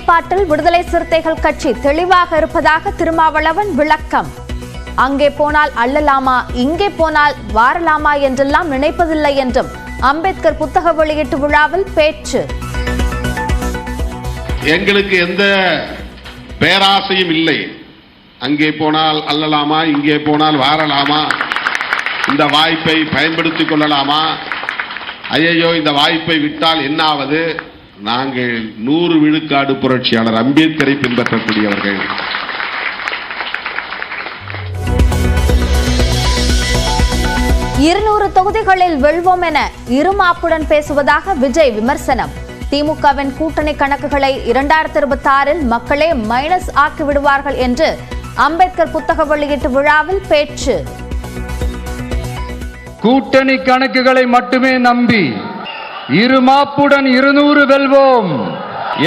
நிலைப்பாட்டில் விடுதலை சிறுத்தைகள் கட்சி தெளிவாக இருப்பதாக திருமாவளவன் விளக்கம். அங்கே போனால் அள்ளலாமா, இங்கே போனால் வாரலாமா என்றெல்லாம் நினைப்பதில்லை என்றும் அம்பேத்கர் புத்தக வெளியீட்டு விழாவில் பேச்சு. எங்களுக்கு எந்த பேராசையும் இல்லை. அங்கே போனால் அள்ளலாமா, இங்கே போனால் வாரலாமா, இந்த வாய்ப்பை பயன்படுத்திக் கொள்ளலாமா, ஐயோ இந்த வாய்ப்பை விட்டால் என்னாவது. நாங்கள் 100 விழுக்காடு புரட்சியாளர் அம்பேத்கரை பின்பற்றக்கூடியவர்கள். இருநூறு தொகுதிகளில் வெல்வோம் என இருமாப்புடன் பேசுவதாக விஜய் விமர்சனம். திமுகவின் கூட்டணி கணக்குகளை 2026 மக்களே மைனஸ் ஆக்கி விடுவார்கள் என்று அம்பேத்கர் புத்தக வெளியீட்டு விழாவில் பேச்சு. கூட்டணி கணக்குகளை மட்டுமே நம்பி இருமாப்புடன் 200 வெல்வோம்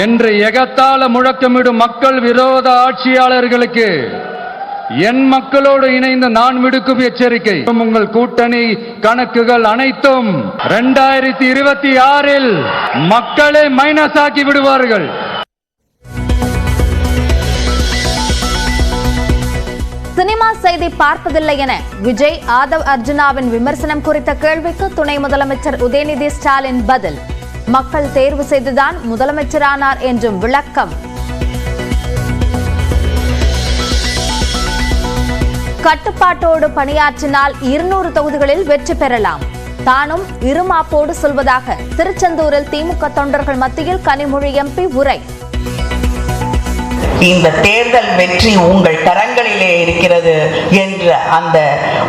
என்று எகத்தால முழக்கமிடும் மக்கள் விரோத ஆட்சியாளர்களுக்கு என் மக்களோடு இணைந்து நான் விடுக்கும் எச்சரிக்கை, உங்கள் கூட்டணி கணக்குகள் அனைத்தும் 2026 மக்களே மைனஸ் ஆக்கி விடுவார்கள். சினிமா செய்தி பார்ப்பதில்லை என விஜய் ஆதவ் அர்ஜுனாவின் விமர்சனம் குறித்த கேள்விக்கு துணை முதலமைச்சர் உதயநிதி ஸ்டாலின் பதில். மக்கள் தேர்வு செய்துதான் முதலமைச்சரானார் என்றும் விளக்கம். கட்டுப்பாட்டோடு பணியாற்றினால் 200 தொகுதிகளில் வெற்றி பெறலாம். தானும் இருமாப்போடு சொல்வதாக திருச்செந்தூரில் திமுக தொண்டர்கள் மத்தியில் கனிமொழி எம்பி உரை. இந்த தேர்தல் வெற்றி உங்கள் கரங்களிலே இருக்கிறது என்ற அந்த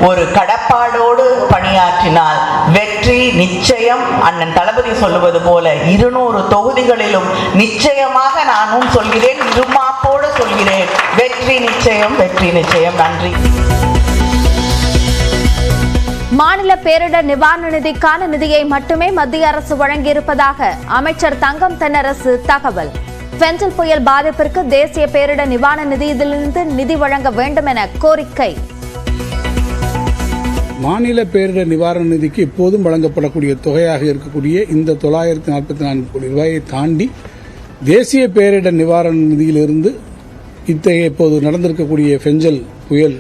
ஒரு கடப்பாடோடு பணியாற்றினால் வெற்றி நிச்சயம். அண்ணன் தளபதி சொல்லுவது போல 200 தொகுதிகளிலும் நிச்சயமாக நானும் சொல்கிறேன், இருமாப்போடு சொல்கிறேன், வெற்றி நிச்சயம், வெற்றி நிச்சயம். நன்றி. மாநில பேரிடர் நிவாரண நிதிக்கான நிதியை மட்டுமே மத்திய அரசு வழங்கியிருப்பதாக அமைச்சர் தங்கம் தென்னரசு தகவல். பெஞ்சல் புயல் பாதிப்பிற்கு தேசிய பேரிடர் நிவாரண நிதியிலிருந்து நிதி வழங்க வேண்டும் என கோரிக்கை. மாநில பேரிடர் நிவாரண நிதிக்கு எப்போதும் வழங்கப்படக்கூடிய தொகையாக இருக்கக்கூடிய இந்த 944 கோடி ரூபாயை தாண்டி தேசிய பேரிடர் நிவாரண நிதியிலிருந்து இத்தகைய இப்போது நடந்திருக்கக்கூடிய பெஞ்சல் புயல்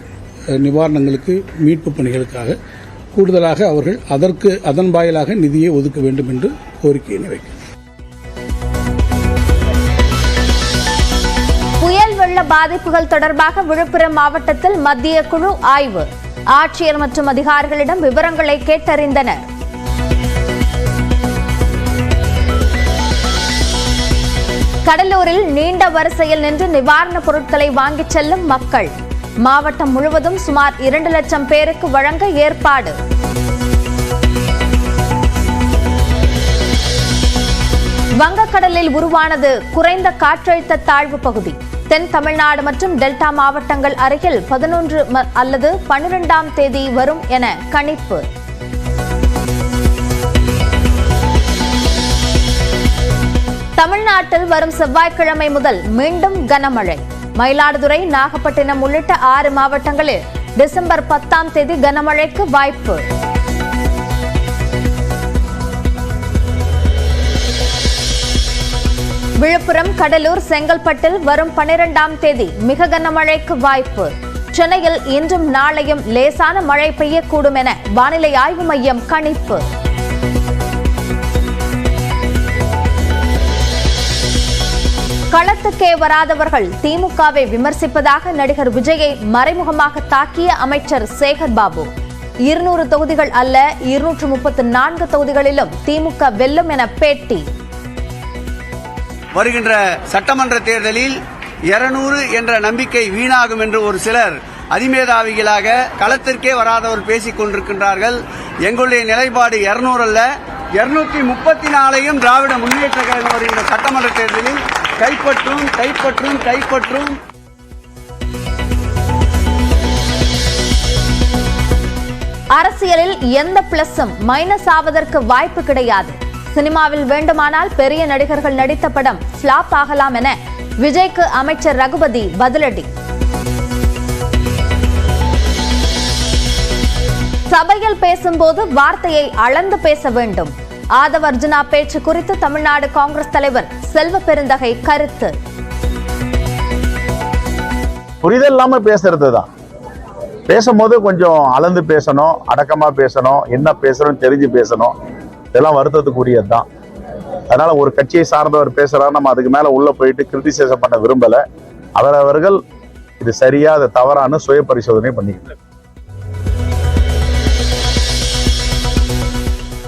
நிவாரணங்களுக்கு மீட்பு பணிகளுக்காக கூடுதலாக அவர்கள் அதன் வாயிலாக நிதியை ஒதுக்க வேண்டும் என்று கோரிக்கையை வைக்கிறார். புயல் வெள்ள பாதிப்புகள் தொடர்பாக விழுப்புரம் மாவட்டத்தில் மத்திய குழு ஆய்வு. ஆட்சியர் மற்றும் அதிகாரிகளிடம் விவரங்களை கேட்டறிந்தனர். கடலூரில் நீண்ட வரிசையில் நின்று நிவாரணப் பொருட்களை வாங்கிச் செல்லும் மக்கள். மாவட்டம் முழுவதும் சுமார் 2 லட்சம் பேருக்கு வழங்க ஏற்பாடு. வங்கக்கடலில் உருவானது குறைந்த காற்றழுத்த தாழ்வு பகுதி. தென் தமிழ்நாடு மற்றும் டெல்டா மாவட்டங்கள் அருகில் 11 அல்லது 12ஆம் தேதி வரும் என கணிப்பு. தமிழ்நாட்டில் வரும் செவ்வாய்க்கிழமை முதல் மீண்டும் கனமழை. மயிலாடுதுறை, நாகப்பட்டினம் உள்ளிட்ட 6 மாவட்டங்களில் டிசம்பர் 10ஆம் தேதி கனமழைக்கு வாய்ப்பு. விழுப்புரம், கடலூர், செங்கல்பட்டில் வரும் 12ஆம் தேதி மிக கனமழைக்கு வாய்ப்பு. சென்னையில் இன்றும் நாளையும் லேசான மழை பெய்யக்கூடும் என வானிலை ஆய்வு மையம் கணிப்பு. களத்துக்கே வராதவர்கள் திமுகவை விமர்சிப்பதாக நடிகர் விஜயை மறைமுகமாக தாக்கிய அமைச்சர் சேகர் பாபு. 200 தொகுதிகள் அல்ல, 234 தொகுதிகளிலும் திமுக வெல்லும் என பேட்டி. வருகின்ற சட்டமன்ற தேர்தலில் 200 என்ற நம்பிக்கை வீணாகும் என்று ஒரு சிலர் அதிமேதாவிகளாக களத்திற்கே வராதவர் பேசிக் கொண்டிருக்கின்றார்கள். எங்களுடைய நிலைப்பாடு 200 அல்ல, 234 திராவிட முன்னேற்ற கழகம் வருகின்ற சட்டமன்ற தேர்தலில் கைப்பற்றும் கைப்பற்றும் கைப்பற்றும். அரசியலில் எந்த பிளஸும் மைனஸ் ஆவதற்கு வாய்ப்பு கிடையாது. சினிமாவில் வேண்டுமானால் பெரிய நடிகர்கள் நடித்த படம் ஃபிளாப் ஆகலாம் என விஜய்க்கு அமைச்சர் ரகுபதி பதிலடி. சபையில் பேசும்போது வார்த்தையை அளந்து பேச வேண்டும். ஆதவ் அர்ஜுனா பேச்சு குறித்து தமிழ்நாடு காங்கிரஸ் தலைவர் செல்வ பெருந்தகை கருத்து. புரிதல் இல்லாம பேசுறது தான். பேசும்போது கொஞ்சம் அளந்து பேசணும், அடக்கமா பேசணும், என்ன பேசுறோம் தெரிஞ்சு பேசணும். இதெல்லாம் வருத்தத்துக்குரியது தான். அதனால ஒரு கட்சியை சார்ந்தவர் பேசுறாரு, நம்ம அதுக்கு மேல உள்ள போயிட்டு கிரிட்டிசைஸ் பண்ண விரும்பல. அவரவர்கள் இது சரியா அது தவறான சுய பரிசோதனை பண்ணிக்கிட்டு.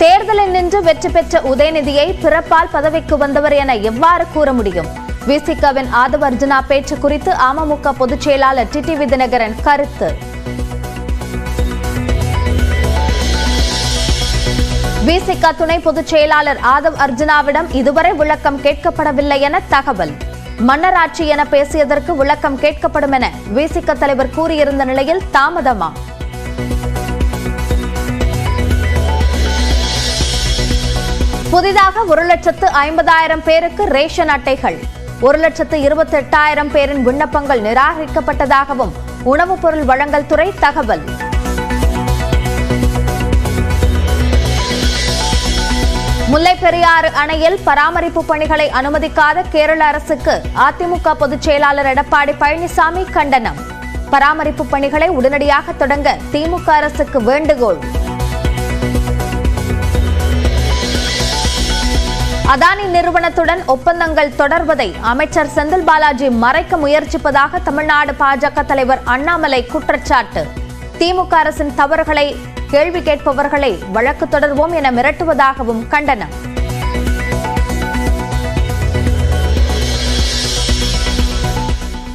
தேர்தலில் நின்று வெற்றி பெற்ற உதயநிதியை பிறப்பால் பதவிக்கு வந்தவர் என எவ்வாறு கூற முடியும்? விசிகவின் ஆதவ் அர்ஜுனா பேச்சு குறித்து அமமுக பொதுச் செயலாளர் டிடிவி தினகரன் கருத்து. விசிக துணை பொதுச் செயலாளர் ஆதவ் அர்ஜுனாவிடம் இதுவரை விளக்கம் கேட்கப்படவில்லை என தகவல். மன்னராட்சி என பேசியதற்கு விளக்கம் கேட்கப்படும் என விசிக தலைவர் கூறியிருந்த நிலையில் தாமதமா? புதிதாக 1,50,000 பேருக்கு ரேஷன் அட்டைகள். 1,28,000 பேரின் விண்ணப்பங்கள் நிராகரிக்கப்பட்டதாகவும் உணவுப் பொருள் வழங்கல் துறை தகவல். முல்லை பெரியாறு அணையில் பராமரிப்பு பணிகளை அனுமதிக்காத கேரள அரசுக்கு அதிமுக பொதுச் செயலாளர் எடப்பாடி பழனிசாமி கண்டனம். பராமரிப்பு பணிகளை உடனடியாக தொடங்க திமுக அரசுக்கு வேண்டுகோள். அதானி நிறுவனத்துடன் ஒப்பந்தங்கள் தொடர்வதை அமைச்சர் செந்தில் பாலாஜி மறைக்க முயற்சிப்பதாக தமிழ்நாடு பாஜக தலைவர் அண்ணாமலை குற்றச்சாட்டு. திமுக அரசின் தவறுகளை கேள்வி கேட்பவர்களை வழக்கு தொடர்வோம் என மிரட்டுவதாகவும் கண்டனம்.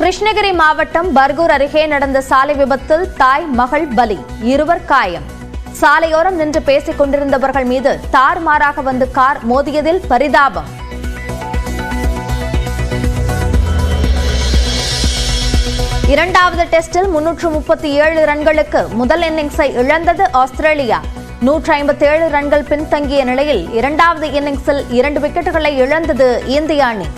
கிருஷ்ணகிரி மாவட்டம் பர்கூர் அருகே நடந்த சாலை விபத்தில் தாய் மகள் பலி, 2 காயம். சாலையோரம் நின்று பேசிக் கொண்டிருந்தவர்கள் மீது தாறுமாறாக வந்து கார் மோதியதில் பரிதாபம். இரண்டாவது டெஸ்டில் 337 ரன்களுக்கு முதல் இன்னிங்ஸை இழந்தது ஆஸ்திரேலியா. 157 ரன்கள் பின்தங்கிய நிலையில் இரண்டாவது இன்னிங்ஸில் 2 விக்கெட்டுகளை இழந்தது இந்திய அணி.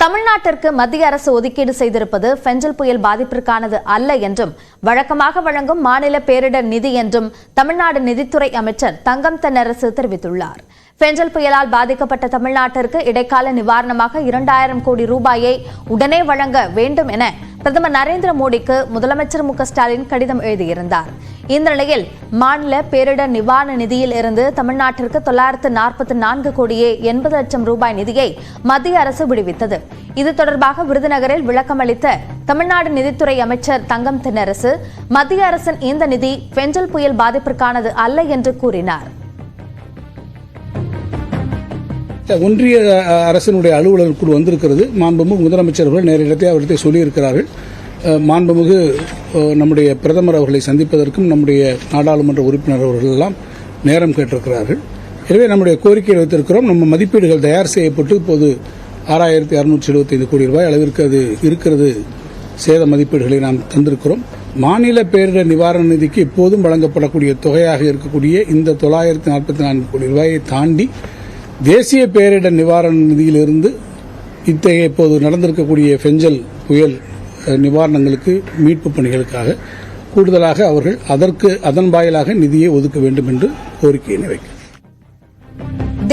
தமிழ்நாட்டிற்கு மத்திய அரசு ஒதுக்கீடு செய்திருப்பது பெஞ்சல் புயல் பாதிப்பிற்கானது அல்ல என்றும் வழக்கமாக வழங்கும் மாநில பேரிடர் நிதி என்றும் தமிழ்நாடு நிதித்துறை அமைச்சர் தங்கம் தென்னரசு தெரிவித்துள்ளார். பெஞ்சல் புயலால் பாதிக்கப்பட்ட தமிழ்நாட்டிற்கு இடைக்கால நிவாரணமாக 2,000 கோடி ரூபாயை உடனே வழங்க வேண்டும் என பிரதமர் நரேந்திர மோடிக்கு முதலமைச்சர் மு.க. ஸ்டாலின் கடிதம் எழுதியிருந்தார். இந்த நிலையில் மாநில பேரிடர் நிவாரண நிதியில் இருந்து தமிழ்நாட்டிற்கு 944 கோடியே 80 லட்சம் ரூபாய் நிதியை மத்திய அரசு விடுவித்தது. இது தொடர்பாக விருதுநகரில் விளக்கம் அளித்த தமிழ்நாடு நிதித்துறை அமைச்சர் தங்கம் தென்னரசு, மத்திய அரசின் இந்த நிதி பெஞ்சல் புயல் பாதிப்பிற்கானது அல்ல என்று கூறினார். ஒன்றிய அரசினுடைய அலுவலர் குழு வந்திருக்கிறது. மாண்புமிகு முதலமைச்சர்கள் நேரிடத்தை அவர்கிட்ட சொல்லியிருக்கிறார்கள். மாண்புமிகு நம்முடைய பிரதமர் அவர்களை சந்திப்பதற்கும் நம்முடைய நாடாளுமன்ற உறுப்பினர் அவர்கள் எல்லாம் நேரம் கேட்டிருக்கிறார்கள். எனவே நம்முடைய கோரிக்கையை வைத்திருக்கிறோம். நம்ம மதிப்பீடுகள் தயார் செய்யப்பட்டு இப்போது 6,675 கோடி ரூபாய் அளவிற்கு அது இருக்கிறது. சேத மதிப்பீடுகளை நாம் தந்திருக்கிறோம். மாநில பேரிடர் நிவாரண நிதிக்கு இப்போதும் வழங்கப்படக்கூடிய தொகையாக இருக்கக்கூடிய இந்த 944 கோடி ரூபாயை தாண்டி தேசிய பேரிடர் நிவாரண நிதியிலிருந்து இத்தகைய இப்போது நடந்திருக்கக்கூடிய பெஞ்சல் புயல் நிவாரணங்களுக்கு மீட்பு பணிகளுக்காக கூடுதலாக அவர்கள் அதன் வாயிலாக நிதியை ஒதுக்க வேண்டும் என்று கோரிக்கையை வைக்கிறார்.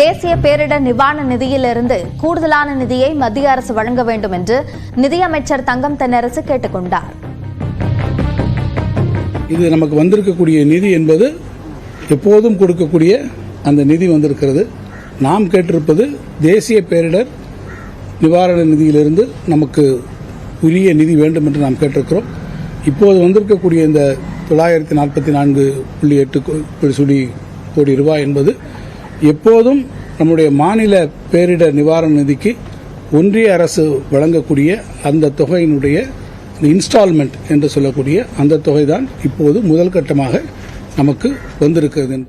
தேசிய பேரிடர் நிவாரண நிதியிலிருந்து கூடுதலான நிதியை மத்திய அரசு வழங்க வேண்டும் என்று நிதியமைச்சர் தங்கம் தென்னரசு கேட்டுக் கொண்டார். இது நமக்கு வந்திருக்கக்கூடிய நிதி என்பது எப்போதும் கொடுக்கக்கூடிய அந்த நிதி வந்திருக்கிறது. நாம் கேட்டிருப்பது தேசிய பேரிடர் நிவாரண நிதியிலிருந்து நமக்கு உரிய நிதி வேண்டும் என்று நாம் கேட்டிருக்கிறோம். இப்போது வந்திருக்கக்கூடிய இந்த 944.8 கோடி ரூபாய் என்பது எப்போதும் நம்முடைய மாநில பேரிடர் நிவாரண நிதிக்கு ஒன்றிய அரசு வழங்கக்கூடிய அந்த தொகையினுடைய இன்ஸ்டால்மெண்ட் என்று சொல்லக்கூடிய அந்த தொகைதான் இப்போது முதல் கட்டமாக நமக்கு வந்திருக்கிறது.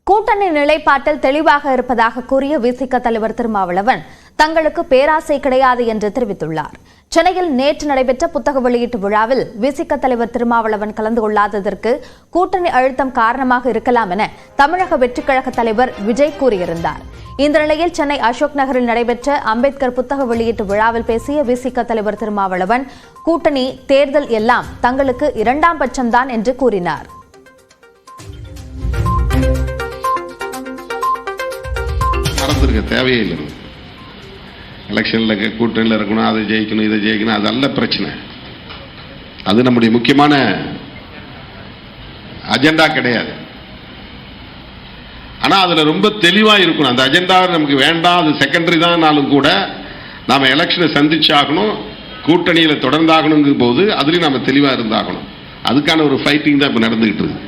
கூட்டணி நிலைப்பாட்டில் தெளிவாக இருப்பதாக கூறிய விசிக தலைவர் திருமாவளவன் தங்களுக்கு பேராசை கிடையாது என்று தெரிவித்துள்ளார். சென்னையில் நேற்று நடைபெற்ற புத்தக வெளியீட்டு விழாவில் விசிக தலைவர் திருமாவளவன் கலந்து கொள்ளாததற்கு கூட்டணி அழுத்தம் காரணமாக இருக்கலாம் என தமிழக வெற்றிக் கழக தலைவர் விஜய் கூறியிருந்தார். இந்த நிலையில் சென்னை அசோக் நகரில் நடைபெற்ற அம்பேத்கர் புத்தக வெளியீட்டு விழாவில் பேசிய விசிக தலைவர் திருமாவளவன் கூட்டணி தேர்தல் எல்லாம் தங்களுக்கு 2ஆம் பட்சம்தான் என்று கூறினார். தேவையே இல்லை. எலெக்ஷனில் கூட்டணியில் இருக்கணும், அதை ஜெயிக்கணும், இதை ஜெயிக்கணும், அதல்ல பிரச்சனை. அது நம்முடைய முக்கியமான அஜெண்டா கிடையாது. ஆனால் அதில் ரொம்ப தெளிவாக இருக்கணும். அந்த அஜெண்டா நமக்கு வேண்டாம், அது செகண்டரி தான்னாலும் கூட நாம் எலெக்ஷனை சந்திச்சாகணும், கூட்டணியில் தொடர்ந்தாகணுங்கும் போது அதுலேயும் நம்ம தெளிவாக இருந்தாகணும். அதுக்கான ஒரு ஃபைட்டிங் தான் இப்போ நடந்துகிட்டு இருக்கு.